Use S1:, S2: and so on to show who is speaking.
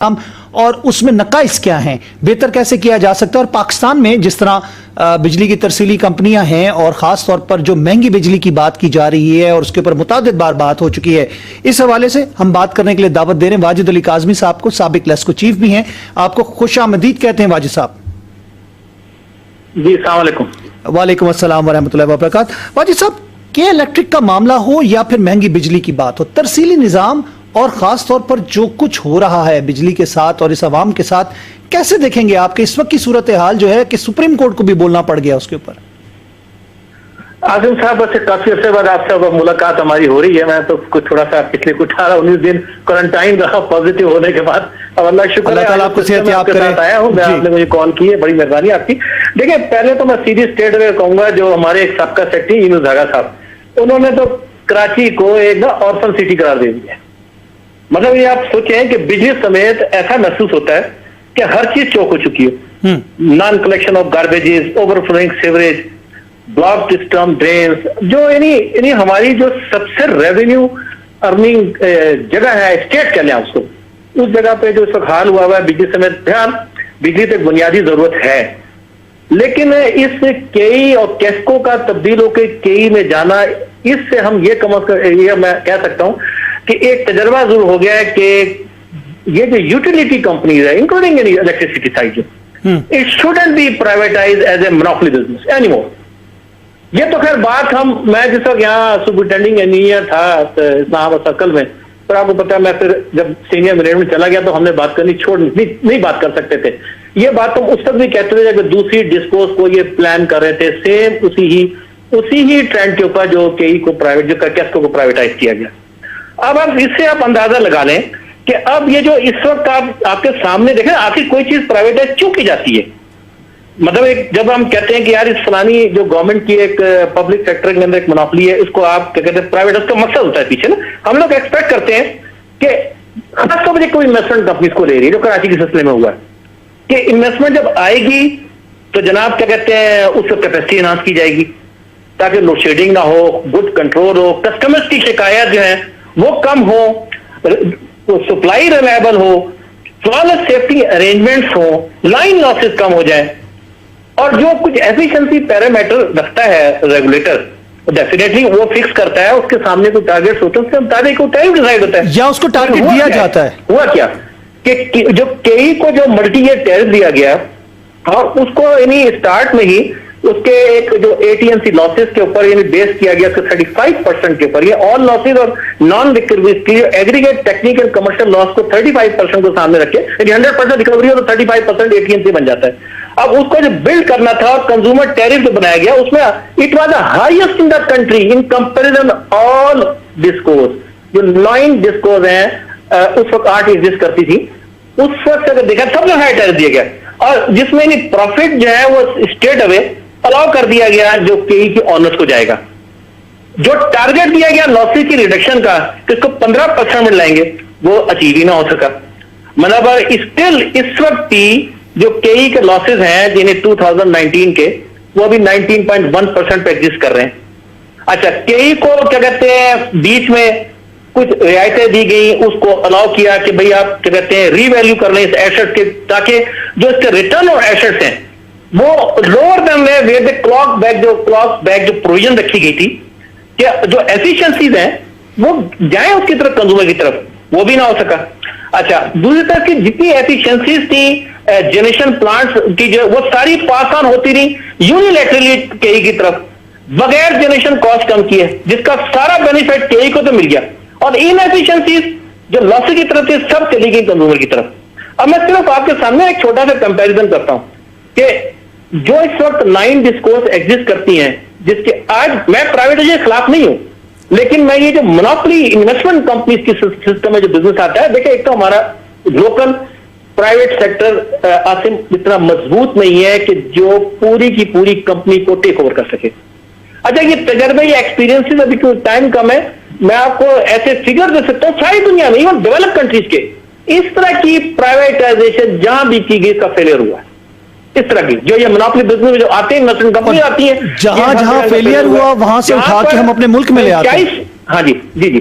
S1: اور اس میں نقائص کیا ہیں، بہتر کیسے کیا جا سکتا ہے، اور پاکستان میں جس طرح بجلی کی ترسیلی کمپنیاں ہیں اور خاص طور پر جو مہنگی بجلی کی بات کی جا رہی ہے اور اس کے اوپر متعدد بار بات ہو چکی ہے، اس حوالے سے ہم بات کرنے کے لیے دعوت دے رہے ہیں واجد علی کاظمی صاحب کو، سابق لیسکو چیف بھی ہیں. آپ کو خوش آمدید کہتے ہیں واجد صاحب.
S2: جی السلام علیکم.
S1: وعلیکم السلام ورحمۃ اللہ وبرکاتہ. واجد صاحب، کہ الیکٹرک کا معاملہ ہو یا پھر مہنگی بجلی کی بات ہو، ترسیلی نظام اور خاص طور پر جو کچھ ہو رہا ہے بجلی کے ساتھ اور اس عوام کے ساتھ، کیسے دیکھیں گے آپ کے اس وقت کی صورتحال جو ہے کہ سپریم کورٹ کو بھی بولنا پڑ گیا اس کے اوپر؟
S2: عاصم صاحب، ویسے کافی عرصے بعد آپ سے ملاقات ہماری ہو رہی ہے. میں تو کچھ تھوڑا سا پچھلے 18-19 دن کوارنٹائن رہا پازیٹیو ہونے کے بعد. اب اللہ شکر ہے
S1: اللہ تعالیٰ آپ کو صحت یاب کرے.
S2: آیا ہوں میں، آپ نے مجھے کال کی ہے، بڑی مہربانی آپ کی. دیکھیں، پہلے تو میں سیدھی اسٹیٹ میں کہوں گا، جو ہمارے ایک سابقہ سیکرٹری یونس دھاگا صاحب، انہوں نے تو کراچی کو ایک آرفن سٹی قرار دے دیا. مطلب یہ آپ سوچیں کہ بجلی سمیت ایسا محسوس ہوتا ہے کہ ہر چیز چوک ہو چکی ہے. Naan collection of garbages, over flowing sewerage, block system, drains, جو یعنی ہماری جو سب سے ریونیو ارننگ جگہ ہے، اسٹیٹ کہہ لیں اس کو، اس جگہ پہ جو اس وقت حال ہوا ہے بجلی سمیت. دھیان، بجلی تو ایک بنیادی ضرورت ہے، لیکن اس کئی اور کیسکو کا تبدیل ہو کے کئی میں جانا، اس سے ہم یہ میں کہہ سکتا ہوں کہ ایک تجربہ ضرور ہو گیا ہے کہ یہ جو یوٹیلیٹی کمپنیز ہے، including electricity side, it shouldn't be privatize as a monopoly business any more. یہ تو خیر بات میں جس وقت یہاں سپرنٹینڈنگ انجینئر تھا اسلام آباد سرکل میں، پر آپ کو پتا ہے میں پھر جب سینئر مینجمنٹ چلا گیا تو ہم نے بات کرنی نہیں بات کر سکتے تھے. یہ بات ہم اس وقت بھی کہتے تھے جب دوسری ڈسکوز کو یہ پلان کر رہے تھے، سیم اسی ہی ٹرینڈ کے اوپر جو کئی کو پرائیویٹ، جو کیسکو کو پرائیویٹائز کیا گیا. اب اس سے آپ اندازہ لگا لیں کہ اب یہ جو اس وقت آپ کے سامنے دیکھیں، آخر کوئی چیز پرائیویٹائز کیوں کی جاتی ہے. مطلب جب ہم کہتے ہیں کہ یار اس فلانی جو گورنمنٹ کی ایک پبلک سیکٹر کے اندر ایک منوپلی ہے، اس کو آپ کیا کہتے ہیں پرائیویٹ، اس کا مقصد ہوتا ہے پیچھے نا، ہم لوگ ایکسپیکٹ کرتے ہیں کہ خاص طور پر کوئی انویسٹمنٹ کمپنیز کو لے رہی ہے، جو کراچی کے سلسلے میں ہوا ہے کہ انویسٹمنٹ جب آئے گی تو جناب کیا کہتے ہیں اس کو کیپیسٹی انہانس کی جائے گی تاکہ لوڈ شیڈنگ نہ ہو، گڈ کنٹرول ہو، کسٹمرز کی شکایات جو ہیں وہ کم ہو، سپلائی ریلائبل ہو، فلالیس سیفٹی ارینجمنٹس ہو، لائن لاسز کم ہو جائیں. اور جو کچھ ایفیشنسی پیرامیٹر رکھتا ہے ریگولیٹر، ڈیفینیٹلی وہ فکس کرتا ہے، اس کے سامنے کوئی ٹارگیٹس ہوتے ہیں، اس کے مطابق وہ ٹیرف ڈیسائیڈ ہوتا ہے
S1: یا اس کو ٹارگیٹ دیا جاتا ہے.
S2: ہوا کیا کہ جو کئی کو جو ملٹی ایئر ٹیرف دیا گیا اور اس کو یعنی اسٹارٹ میں ہی اس کے ایک جو AT&C لاسز کے اوپر یعنی بیس کیا گیا، اس کے 35% کے اوپر، یہ آل لاسز اور نان ریکوریز کی ایگریگیٹ ٹیکنیکل کمرشل لاس کو 35% کو سامنے رکھے، یعنی 100% ریکوری ہو تو 35% AT&C بن جاتا ہے. اب اس کو جو بلڈ کرنا تھا اور کنزیومر ٹیرف جو بنایا گیا، اس میں it was the highest in the country in comparison all discos. جو 9 ڈسکوز ہیں اس وقت 8 ایگزسٹ کرتی تھی، اس وقت اگر دیکھا سب سے ہائی ٹیرف دیا گیا، اور جس میں پروفٹ جو ہے وہ اسٹیٹ اوے الاؤ کر دیا گیا جو کئی کے آنرز کو جائے گا. جو ٹارگیٹ دیا گیا لاسز کی ریڈکشن کا کہ اس کو 15% میں لائیں گے، وہ اچیو ہی نہ ہو سکا. مطلب اسٹل اس وقت بھی جو کئی کے لاسز ہیں جنہیں 2019 کے، وہ ابھی 19.1% پہ ایگزسٹ کر رہے ہیں. اچھا، کئی کو کیا کہتے ہیں بیچ میں کچھ رعایتیں دی گئی، اس کو الاؤ کیا کہ بھئی آپ کیا کہتے ہیں ری ویلیو کر لیں اس ایسٹ کے، تاکہ جو اس کے ریٹرن اور ایسٹس ہیں وہ lower then where the clock back جو پروویژن رکھی گئی تھی کہ جو ایفیشنسیز ہیں وہ جائیں اس کی طرف، کنزیومر کی طرف، وہ بھی نہ ہو سکا. اچھا، دوسری طرف کی جتنی ایفیشنسیز تھی جنریشن پلانٹس کی، جو وہ ساری پاس آن ہوتی رہی یونیلیٹرلی کئی کی طرف، بغیر جنریشن کاسٹ کم کیے، جس کا سارا بینیفٹ کئی کو تو مل گیا، اور ان ایفیشنسیز جو لاس کی طرف تھی سب چلی گئی کنزیومر کی طرف. اب میں صرف آپ کے سامنے ایک چھوٹا سا کمپیریزن کرتا ہوں کہ جو اس وقت 9 ڈسکوز ایگزسٹ کرتی ہیں، جس کے آج میں پرائیویٹ کے خلاف نہیں ہوں، لیکن میں یہ جو منوپلی انویسٹمنٹ کمپنیز کی سسٹم میں جو بزنس آتا ہے، دیکھیں ایک تو ہمارا لوکل پرائیویٹ سیکٹر عاصم اتنا مضبوط نہیں ہے کہ جو پوری کی پوری کمپنی کو ٹیک اوور کر سکے. اچھا، یہ تجربے، یہ ایکسپیرینسز، ابھی کوئی ٹائم کم ہے، میں آپ کو ایسے فگر دے سکتا ہوں ساری دنیا میں، ایون ڈیولپ کنٹریز کے اس طرح کی پرائیویٹائزیشن جہاں بھی کی گئی اس کا فیلئر ہوا ہے. اس طرح کی جو یہ منوپلی بزنس میں جو آتے ہیں، انویسٹمنٹ کمپنی آتی ہیں،
S1: جہاں فیلئر ہوا وہاں سے اٹھا کے ہم اپنے ملک میں لے آتے ہیں.
S2: ہاں جی جی جی